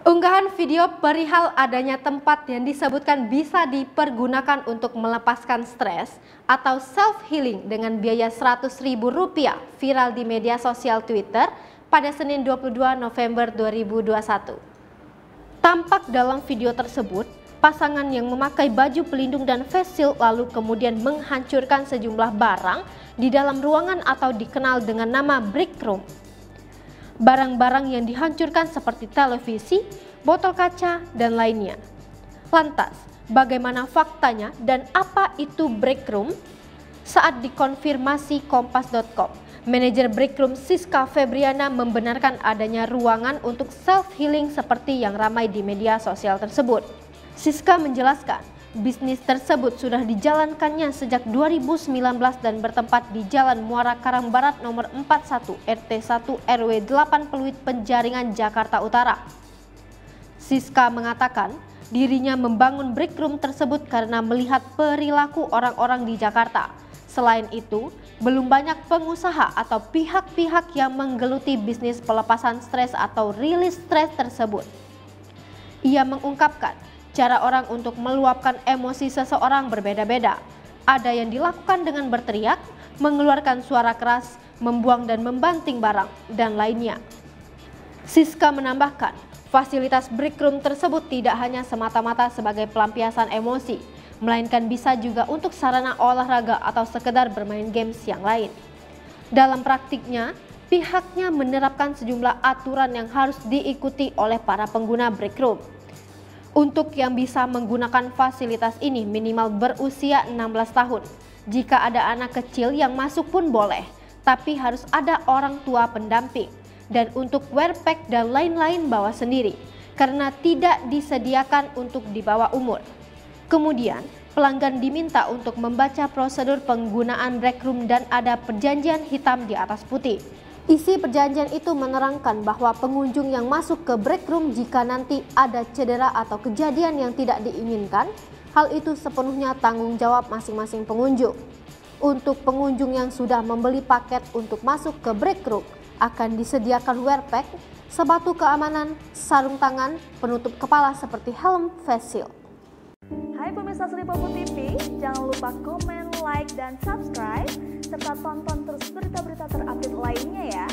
Unggahan video perihal adanya tempat yang disebutkan bisa dipergunakan untuk melepaskan stres atau self-healing dengan biaya Rp100.000 viral di media sosial Twitter pada Senin 22 November 2021. Tampak dalam video tersebut, pasangan yang memakai baju pelindung dan face shield lalu kemudian menghancurkan sejumlah barang di dalam ruangan atau dikenal dengan nama break room. Barang-barang yang dihancurkan seperti televisi, botol kaca, dan lainnya. Lantas, bagaimana faktanya dan apa itu break room? Saat dikonfirmasi Kompas.com, manajer break room Siska Febriana membenarkan adanya ruangan untuk self-healing seperti yang ramai di media sosial tersebut. Siska menjelaskan, bisnis tersebut sudah dijalankannya sejak 2019 dan bertempat di Jalan Muara Karang Barat nomor 41 RT 1 RW 8 Pluit Penjaringan, Jakarta Utara. Siska mengatakan dirinya membangun break room tersebut karena melihat perilaku orang-orang di Jakarta. Selain itu, belum banyak pengusaha atau pihak-pihak yang menggeluti bisnis pelepasan stres atau rilis stres tersebut. Ia mengungkapkan, cara orang untuk meluapkan emosi seseorang berbeda-beda. Ada yang dilakukan dengan berteriak, mengeluarkan suara keras, membuang dan membanting barang, dan lainnya. Siska menambahkan, fasilitas break room tersebut tidak hanya semata-mata sebagai pelampiasan emosi, melainkan bisa juga untuk sarana olahraga atau sekedar bermain games yang lain. Dalam praktiknya, pihaknya menerapkan sejumlah aturan yang harus diikuti oleh para pengguna break room. Untuk yang bisa menggunakan fasilitas ini minimal berusia 16 tahun. Jika ada anak kecil yang masuk pun boleh, tapi harus ada orang tua pendamping. Dan untuk wear pack dan lain-lain bawa sendiri, karena tidak disediakan untuk di bawah umur. Kemudian, pelanggan diminta untuk membaca prosedur penggunaan break room dan ada perjanjian hitam di atas putih. Isi perjanjian itu menerangkan bahwa pengunjung yang masuk ke break room jika nanti ada cedera atau kejadian yang tidak diinginkan, hal itu sepenuhnya tanggung jawab masing-masing pengunjung. Untuk pengunjung yang sudah membeli paket untuk masuk ke break room, akan disediakan wear pack, sepatu keamanan, sarung tangan, penutup kepala seperti helm face shield. Hai pemirsa Sri Popo TV, jangan lupa komen, like, dan subscribe, serta tonton terus berita-berita terupdate lainnya ya.